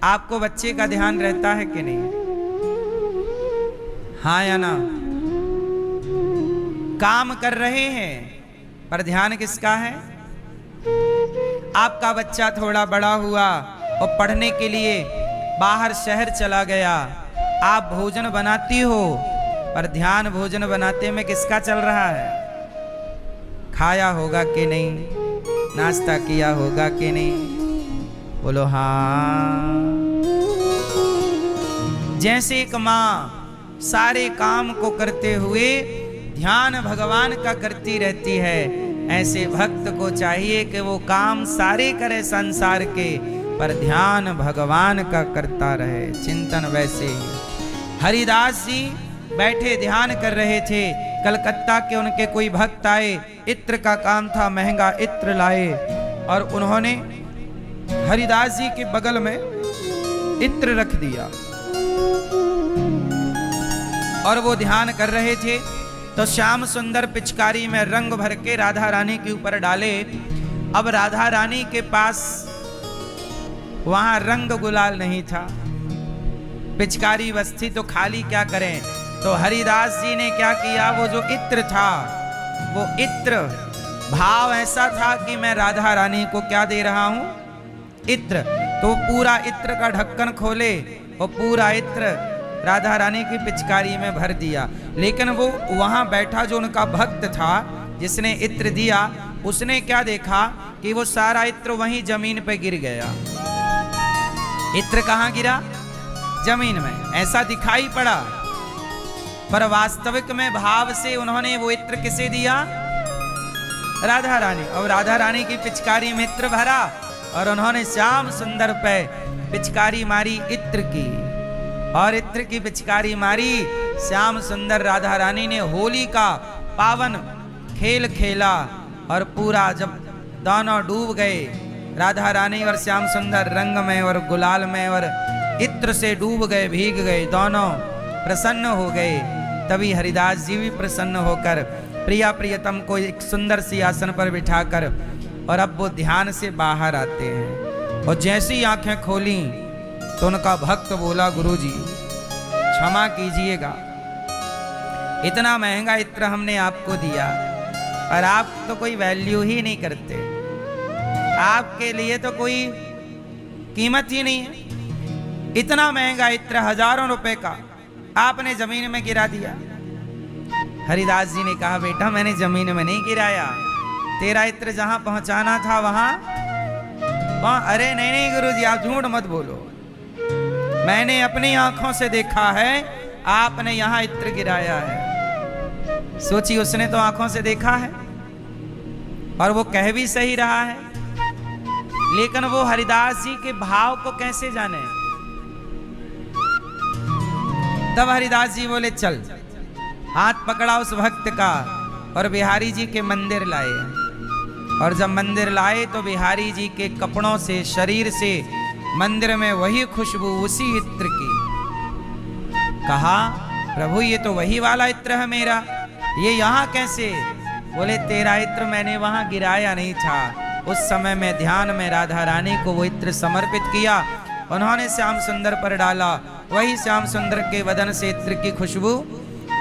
आपको बच्चे का ध्यान रहता है कि नहीं? हाँ या ना? काम कर रहे हैं पर ध्यान किसका है? आपका बच्चा थोड़ा बड़ा हुआ और पढ़ने के लिए बाहर शहर चला गया, आप भोजन बनाती हो पर ध्यान भोजन बनाते में किसका चल रहा है? खाया होगा कि नहीं, नाश्ता किया होगा कि नहीं? बोलो हाँ। जैसे एक माँ सारे काम को करते हुए ध्यान भगवान का करती रहती है, ऐसे भक्त को चाहिए कि वो काम सारे करे संसार के पर ध्यान भगवान का करता रहे। चिंतन वैसे ही हरिदास जी बैठे ध्यान कर रहे थे। कलकत्ता के उनके कोई भक्त आए, इत्र का काम था, महंगा इत्र लाए और उन्होंने हरिदास जी के बगल में इत्र रख दिया और वो ध्यान कर रहे थे। तो श्याम सुंदर पिचकारी में रंग भर के राधा रानी के ऊपर डाले। अब राधा रानी के पास वहां रंग गुलाल नहीं था, पिचकारी बस थी, तो खाली क्या करें? तो हरिदास जी ने क्या किया, वो जो इत्र था, वो इत्र भाव ऐसा था कि मैं राधा रानी को क्या दे रहा हूं? इत्र। तो पूरा इत्र का ढक्कन खोले और पूरा इत्र राधा रानी की पिचकारी में भर दिया। लेकिन वो वहां बैठा जो उनका भक्त था जिसने इत्र दिया, उसने क्या देखा कि वो सारा इत्र वहीं जमीन पे गिर गया। इत्र कहां गिरा? जमीन में। ऐसा दिखाई पड़ा पर वास्तविक में भाव से उन्होंने वो इत्र किसे दिया? राधा रानी। और राधा रानी की पिचकारी में इत्र भरा और उन्होंने श्याम सुंदर पे पिचकारी मारी इत्र की, और इत्र की पिचकारी मारी। श्याम सुंदर राधा रानी ने होली का पावन खेल खेला और पूरा जब दोनों डूब गए, राधा रानी और श्याम सुंदर रंग में और गुलाल में और इत्र से डूब गए, भीग गए, दोनों प्रसन्न हो गए। तभी हरिदास जी भी प्रसन्न होकर प्रिया प्रियतम को एक सुंदर सी आसन पर बिठाकर और अब वो ध्यान से बाहर आते हैं। और जैसी आंखें खोली तो उनका भक्त बोला, गुरुजी क्षमा कीजिएगा, इतना महंगा इत्र हमने आपको दिया और आप तो कोई वैल्यू ही नहीं करते, आपके लिए तो कोई कीमत ही नहीं है। इतना महंगा इत्र, हजारों रुपए का, आपने जमीन में गिरा दिया। हरिदास जी ने कहा, बेटा मैंने जमीन में नहीं गिराया, तेरा इत्र जहां पहुंचाना था वहां। अरे नहीं नहीं गुरुजी, आप झूठ मत बोलो, मैंने अपनी आंखों से देखा है, आपने यहां इत्र गिराया है। सोचिए, उसने तो आंखों से देखा है और वो कह भी सही रहा है, लेकिन वो हरिदास जी के भाव को कैसे जाने। तब हरिदास जी बोले, चल। हाथ पकड़ा उस भक्त का और बिहारी जी के मंदिर लाए। और जब मंदिर लाए तो बिहारी जी के कपड़ों से, शरीर से मंदिर में वही खुशबू, उसी इत्र की। कहा, प्रभु ये तो वही वाला इत्र है मेरा, ये यहाँ कैसे? बोले, तेरा इत्र मैंने वहां गिराया नहीं था, उस समय में ध्यान में राधा रानी को वो इत्र समर्पित किया, उन्होंने श्याम सुंदर पर डाला, वही श्याम सुंदर के वदन से इत्र की खुशबू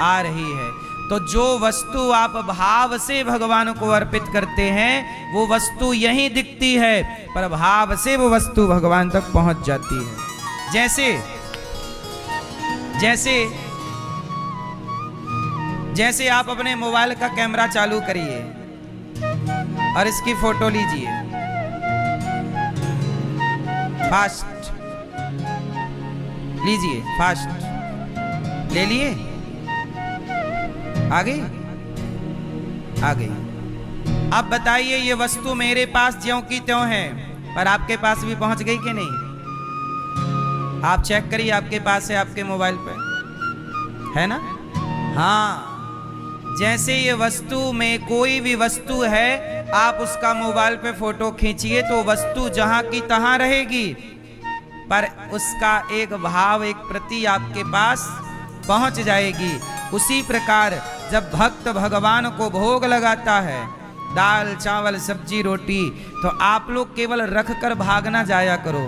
आ रही है। तो जो वस्तु आप भाव से भगवान को अर्पित करते हैं, वो वस्तु यहीं दिखती है, पर भाव से वो वस्तु भगवान तक पहुंच जाती है। जैसे आप अपने मोबाइल का कैमरा चालू करिए और इसकी फोटो लीजिए, फास्ट लीजिए, फास्ट ले लिए, आ गई। अब बताइए, ये वस्तु मेरे पास ज्यों की त्यों है, पर आपके पास भी पहुंच गई कि नहीं? आप चेक करिए, आपके पास है, आपके मोबाइल पे है ना? हाँ, जैसे ये वस्तु में कोई भी वस्तु है, आप उसका मोबाइल पे फोटो खींचिए तो वस्तु जहां की तहां रहेगी, पर उसका एक भाव, एक प्रति आपके पास पहुंच जाएगी। उसी प्रकार जब भक्त भगवान को भोग लगाता है, दाल चावल सब्जी रोटी, तो आप लोग केवल रख कर भागना जाया करो,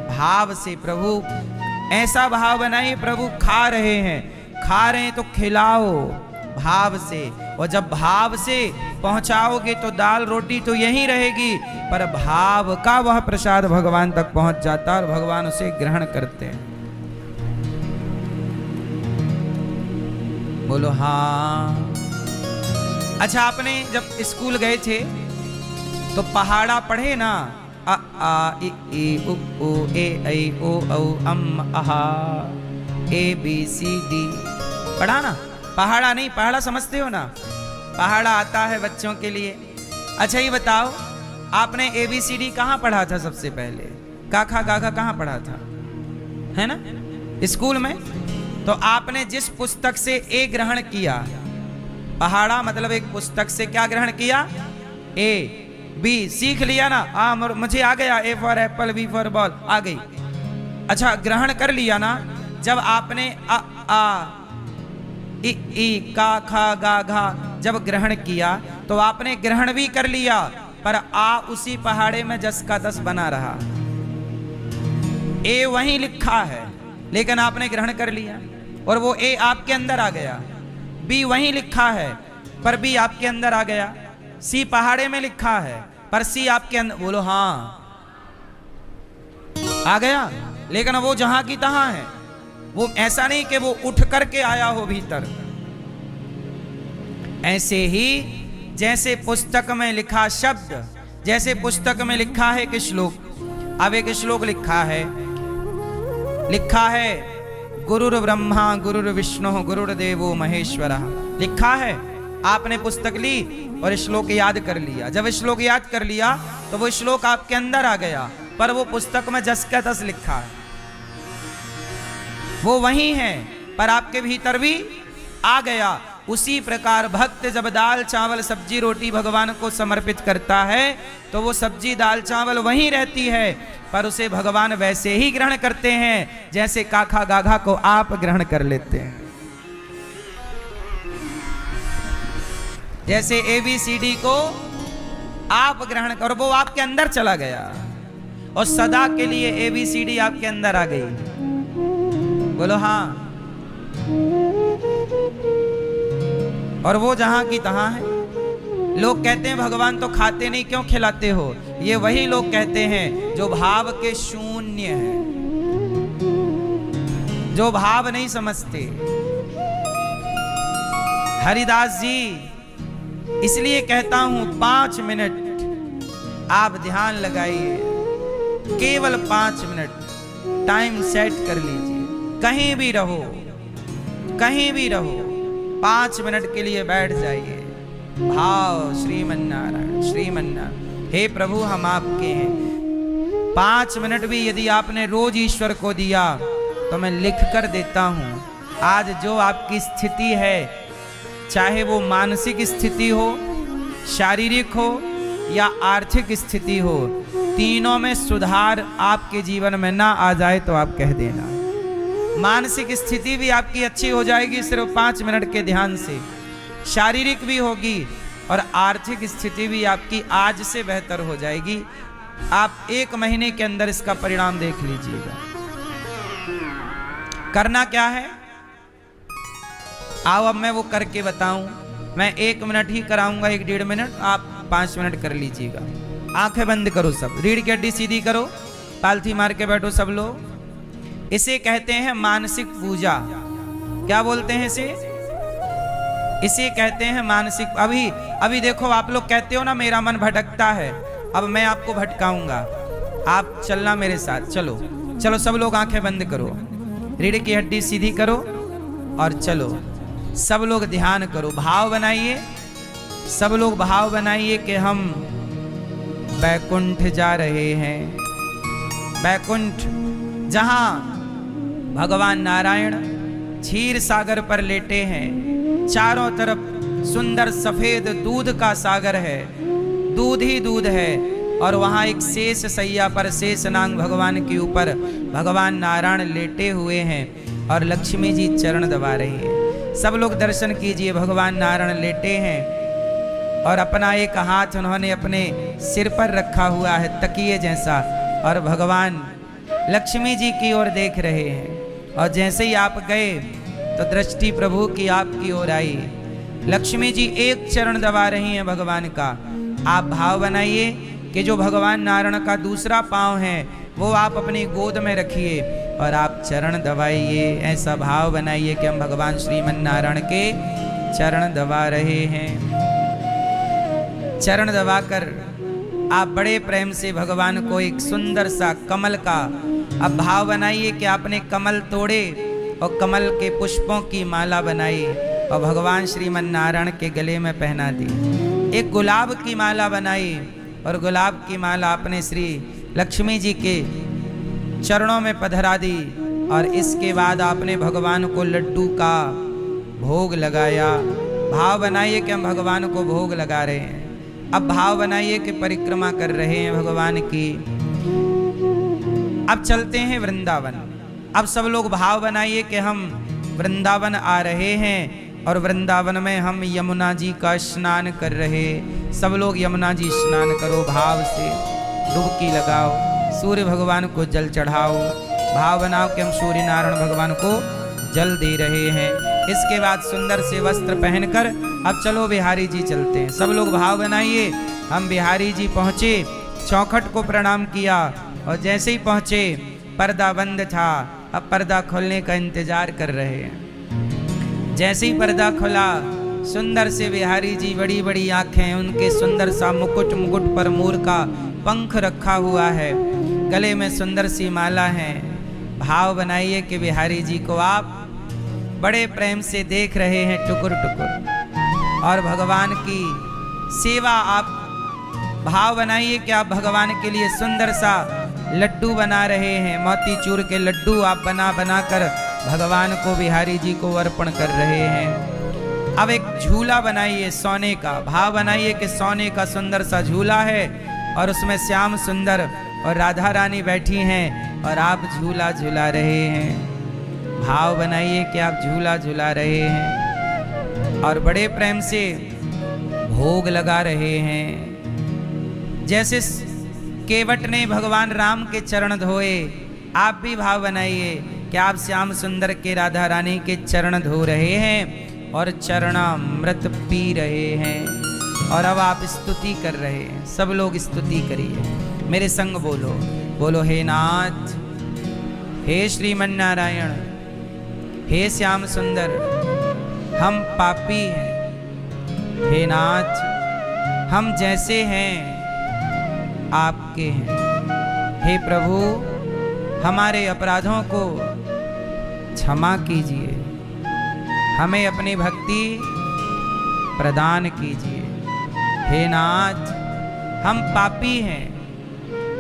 भाव से प्रभु, ऐसा भाव बनाइए, प्रभु खा रहे हैं तो खिलाओ भाव से। और जब भाव से पहुंचाओगे तो दाल रोटी तो यहीं रहेगी, पर भाव का वह प्रसाद भगवान तक पहुंच जाता है और भगवान उसे ग्रहण करते हैं। बोलो हाँ। अच्छा, आपने जब स्कूल गए थे तो पहाड़ा पढ़े ना, अ आ इ ई उ ऊ ए ऐ ओ औ अम अहा ए बी सी डी पढ़ा ना? पहाड़ा नहीं, पहाड़ा समझते हो ना? पहाड़ा आता है बच्चों के लिए। अच्छा ये बताओ, आपने ABCD कहाँ पढ़ा था सबसे पहले? काखा गाघा कहाँ पढ़ा था? है ना, स्कूल में। तो आपने जिस पुस्तक से ए ग्रहण किया, पहाड़ा मतलब एक पुस्तक से क्या ग्रहण किया? ए बी सीख लिया ना? मुझे आ गया, A for apple, B for ball आ गई। अच्छा, ग्रहण कर लिया ना? जब आपने अ आ इ ई का खा गा घा जब ग्रहण किया तो आपने ग्रहण भी कर लिया, पर आ उसी पहाड़े में जस का तस बना रहा। ए वहीं लिखा है लेकिन आपने ग्रहण कर लिया और वो ए आपके अंदर आ गया। बी वहीं लिखा है पर बी आपके अंदर आ गया। सी पहाड़े में लिखा है पर सी आपके अंदर। बोलो हाँ, आ गया। लेकिन वो जहां की तहां है, वो ऐसा नहीं कि वो उठ करके आया हो भीतर। ऐसे ही जैसे पुस्तक में लिखा शब्द, जैसे पुस्तक में लिखा है कि श्लोक, अब एक श्लोक लिखा है गुरुर ब्रह्मा गुरुर विष्णु गुरुर्देवो महेश्वरः, लिखा है। आपने पुस्तक ली और श्लोक याद कर लिया। जब श्लोक याद कर लिया तो वो श्लोक आपके अंदर आ गया, पर वो पुस्तक में जस का तस लिखा है, वो वही है पर आपके भीतर भी आ गया। उसी प्रकार भक्त जब दाल चावल सब्जी रोटी भगवान को समर्पित करता है तो वो सब्जी दाल चावल वहीं रहती है, पर उसे भगवान वैसे ही ग्रहण करते हैं जैसे काखा गाघा को आप ग्रहण कर लेते हैं। जैसे ABCD को आप ग्रहण करो, वो आपके अंदर चला गया और सदा के लिए ABCD आपके अंदर आ गई। बोलो हाँ। और वो जहां की तहां है। लोग कहते हैं भगवान तो खाते नहीं, क्यों खिलाते हो? ये वही लोग कहते हैं जो भाव के शून्य है। जो भाव नहीं समझते। हरिदास जी इसलिए कहता हूं 5 मिनट आप ध्यान लगाइए, केवल 5 मिनट टाइम सेट कर लीजिए। कहीं भी रहो, कहीं भी रहो, 5 मिनट के लिए बैठ जाइए। भाव श्रीमन्नारायण श्रीमन्नारायण, हे प्रभु हम आपके हैं। 5 मिनट भी यदि आपने रोज ईश्वर को दिया तो मैं लिख कर देता हूं। आज जो आपकी स्थिति है, चाहे वो मानसिक स्थिति हो, शारीरिक हो या आर्थिक स्थिति हो, तीनों में सुधार आपके जीवन में ना आ जाए तो आप कह देना। मानसिक स्थिति भी आपकी अच्छी हो जाएगी सिर्फ 5 मिनट के ध्यान से, शारीरिक भी होगी और आर्थिक स्थिति भी आपकी आज से बेहतर हो जाएगी। आप 1 महीने के अंदर इसका परिणाम देख लीजिएगा। करना क्या है, आओ अब मैं वो करके बताऊं। मैं 1 मिनट ही कराऊंगा, 1-1.5 मिनट, आप 5 मिनट कर लीजिएगा। आंखें बंद करो सब, रीढ़ की हड्डी सीधी करो, पालथी मार के बैठो सब लोग। इसे कहते हैं मानसिक पूजा। क्या बोलते हैं इसे कहते हैं मानसिक। अभी देखो, आप लोग कहते हो ना मेरा मन भटकता है, अब मैं आपको भटकाऊंगा, आप चलना मेरे साथ। चलो चलो सब लोग आंखें बंद करो, रीढ़ की हड्डी सीधी करो और चलो सब लोग ध्यान करो। भाव बनाइए, सब लोग भाव बनाइए कि हम बैकुंठ जा रहे हैं। बैकुंठ जहां भगवान नारायण क्षीर सागर पर लेटे हैं, चारों तरफ सुंदर सफेद दूध का सागर है, दूध ही दूध है, और वहां एक शेष सैया पर शेषनाग भगवान के ऊपर भगवान नारायण लेटे हुए हैं और लक्ष्मी जी चरण दबा रही हैं। सब लोग दर्शन कीजिए, भगवान नारायण लेटे हैं और अपना एक हाथ उन्होंने अपने सिर पर रखा हुआ है तकिए जैसा, और भगवान लक्ष्मी जी की ओर देख रहे हैं। और जैसे ही आप गए तो दृष्टि प्रभु की आपकी ओर आई, लक्ष्मी जी एक चरण दबा रही हैं भगवान का। आप भाव बनाइए कि जो भगवान नारायण का दूसरा पांव है वो आप अपनी गोद में रखिए और आप चरण दबाइए। ऐसा भाव बनाइए कि हम भगवान श्रीमन नारायण के चरण दबा रहे हैं। चरण दबाकर आप बड़े प्रेम से भगवान को एक सुंदर सा कमल का अब भाव बनाइए कि आपने कमल तोड़े और कमल के पुष्पों की माला बनाई और भगवान श्रीमन नारायण के गले में पहना दी। एक गुलाब की माला बनाई और गुलाब की माला अपने श्री लक्ष्मी जी के चरणों में पधरा दी। और इसके बाद आपने भगवान को लड्डू का भोग लगाया। भाव बनाइए कि हम भगवान को भोग लगा रहे हैं। अब भाव बनाइए कि परिक्रमा कर रहे हैं भगवान की। अब चलते हैं वृंदावन। अब सब लोग भाव बनाइए कि हम वृंदावन आ रहे हैं और वृंदावन में हम यमुना जी का स्नान कर रहे। सब लोग यमुना जी स्नान करो, भाव से डुबकी लगाओ, सूर्य भगवान को जल चढ़ाओ। भाव बनाओ कि हम सूर्य नारायण भगवान को जल दे रहे हैं। इसके बाद सुंदर से वस्त्र पहनकर अब चलो बिहारी जी चलते हैं। सब लोग भाव बनाइए। हम बिहारी जी पहुँचे, चौखट को प्रणाम किया और जैसे ही पहुँचे पर्दा बंद था। अब पर्दा खोलने का इंतजार कर रहे हैं। जैसे ही पर्दा खुला, सुंदर से बिहारी जी, बड़ी बड़ी आंखें, उनके सुंदर सा मुकुट, मुकुट पर मोर का पंख रखा हुआ है, गले में सुंदर सी माला है। भाव बनाइए कि बिहारी जी को आप बड़े प्रेम से देख रहे हैं टुकुर टुकुर, और भगवान की सेवा आप भाव बनाइए कि आप भगवान के लिए सुंदर सा लड्डू बना रहे हैं। मोतीचूर के लड्डू आप बना बना कर भगवान को, बिहारी जी को अर्पण कर रहे हैं। अब एक झूला बनाइए सोने का। भाव बनाइए कि सोने का सुंदर सा झूला है और उसमें श्याम सुंदर और राधा रानी बैठी हैं और आप झूला झूला रहे हैं। भाव बनाइए कि आप झूला झूला रहे हैं और बड़े प्रेम से भोग लगा रहे हैं। जैसे केवट ने भगवान राम के चरण धोए, आप भी भाव बनाइए कि आप श्याम सुंदर के, राधा रानी के चरण धो रहे हैं और चरणामृत पी रहे हैं। और अब आप स्तुति कर रहे हैं। सब लोग स्तुति करिए, मेरे संग बोलो, बोलो हे नाथ, हे श्रीमन नारायण, हे श्याम सुंदर, हम पापी हैं, हे नाथ हम जैसे हैं आपके हैं। हे प्रभु हमारे अपराधों को क्षमा कीजिए, हमें अपनी भक्ति प्रदान कीजिए। हे नाथ हम पापी हैं,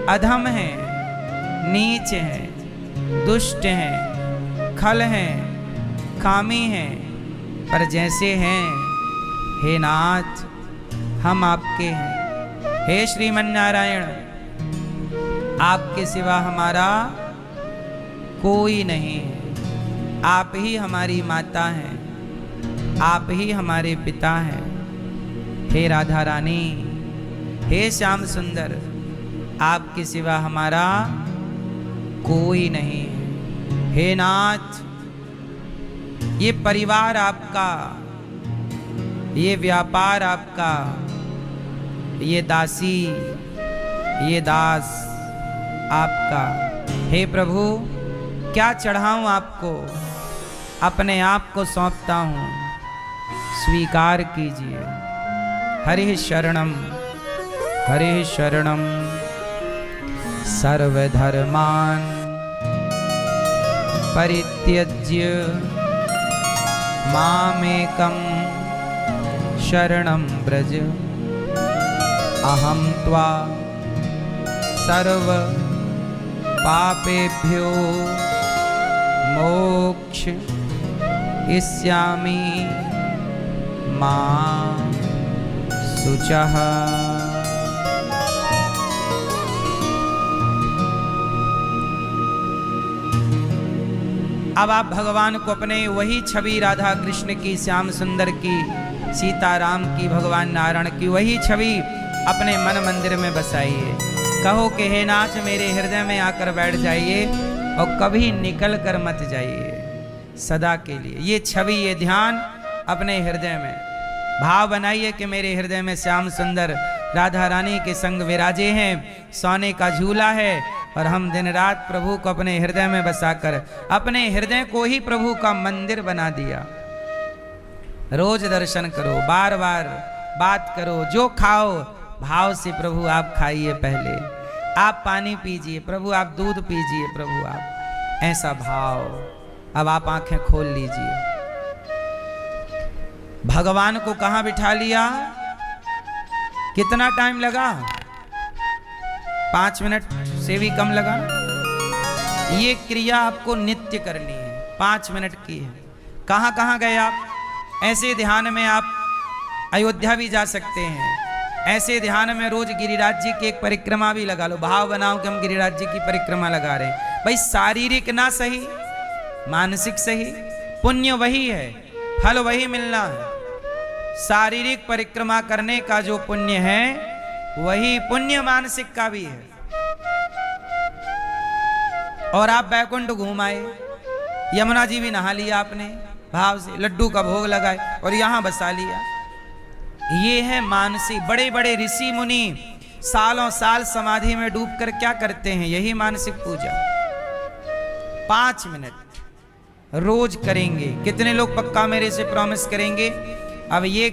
अधम हैं, नीच हैं, दुष्ट हैं, खल हैं, कामी हैं, पर जैसे हैं हे नाथ हम आपके हैं। हे श्रीमन्नारायण, आपके सिवा हमारा कोई नहीं है। आप ही हमारी माता हैं, आप ही हमारे पिता हैं। हे राधा रानी, हे श्याम सुंदर, आपके सिवा हमारा कोई नहीं है। हे नाथ ये परिवार आपका, ये व्यापार आपका, ये दासी, ये दास आपका। हे प्रभु क्या चढ़ाऊं आपको, अपने आप को सौंपता हूं, स्वीकार कीजिए। हरि शरणम हरि शरणम सर्वधर्मान परित्यज्य मामेकं शरणं व्रज, अहं त्वा सर्व पापेभ्यो मोक्षयिष्यामि मा शुचः। अब आप भगवान को अपने वही छवि राधा कृष्ण की, श्याम सुंदर की, सीताराम की, भगवान नारायण की वही छवि अपने मन मंदिर में बसाइए। कहो कि हे नाथ मेरे हृदय में आकर बैठ जाइए और कभी निकल कर मत जाइए, सदा के लिए। ये छवि, ये ध्यान अपने हृदय में भाव बनाइए कि मेरे हृदय में श्याम सुंदर राधा रानी के संग विराजे हैं, सोने का झूला है और हम दिन रात प्रभु को अपने हृदय में बसाकर अपने हृदय को ही प्रभु का मंदिर बना दिया। रोज दर्शन करो, बार बार बात करो, जो खाओ भाव से प्रभु आप खाइए। पहले आप पानी पीजिए, प्रभु आप दूध पीजिए, प्रभु आप, ऐसा भाव। अब आप आंखें खोल लीजिए। भगवान को कहां बिठा लिया? कितना टाइम लगा? 5 मिनट से भी कम लगा। ये क्रिया आपको नित्य करनी है, 5 मिनट की है। कहां कहां गए आप? ऐसे ध्यान में आप अयोध्या भी जा सकते हैं। ऐसे ध्यान में रोज गिरिराज जी की एक परिक्रमा भी लगा लो। भाव बनाओ कि हम गिरिराज जी की परिक्रमा लगा रहे हैं। भाई शारीरिक ना सही, मानसिक सही, पुण्य वही है, फल वही मिलना है। शारीरिक परिक्रमा करने का जो पुण्य है वही पुण्य मानसिक का भी है। और आप बैकुंठ घूम आए, यमुना जी भी नहा लिया आपने भाव से, लड्डू का भोग लगाए और यहां बसा लिया। ये है मानसिक। बड़े बड़े ऋषि मुनि सालों साल समाधि में डूबकर क्या करते हैं? यही मानसिक पूजा। 5 मिनट रोज करेंगे। कितने लोग पक्का मेरे से प्रॉमिस करेंगे? अब ये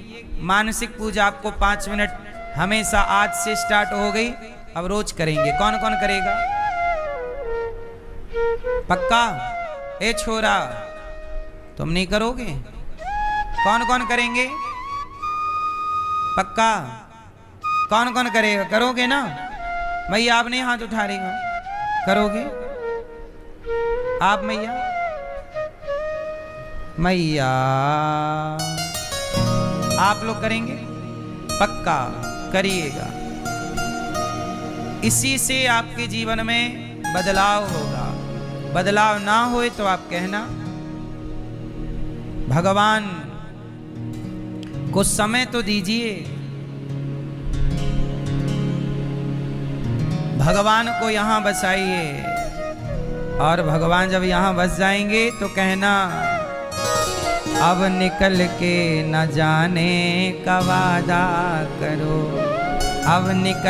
मानसिक पूजा आपको 5 मिनट हमेशा आज से स्टार्ट हो गई, अब रोज करेंगे। कौन कौन करेगा? पक्का? ए छोरा तुम नहीं करोगे? कौन कौन करेंगे? पक्का? कौन कौन करेगा? करोगे ना? भैया आप नहीं हाथ उठा रही हो, करोगे आप? मैया मैया आप लोग करेंगे? पक्का करिएगा। इसी से आपके जीवन में बदलाव होगा। बदलाव ना होए तो आप कहना। भगवान को समय तो दीजिए। भगवान को यहां बसाइए और भगवान जब यहां बस जाएंगे तो कहना अब निकल के न जाने का वादा करो। अब निकल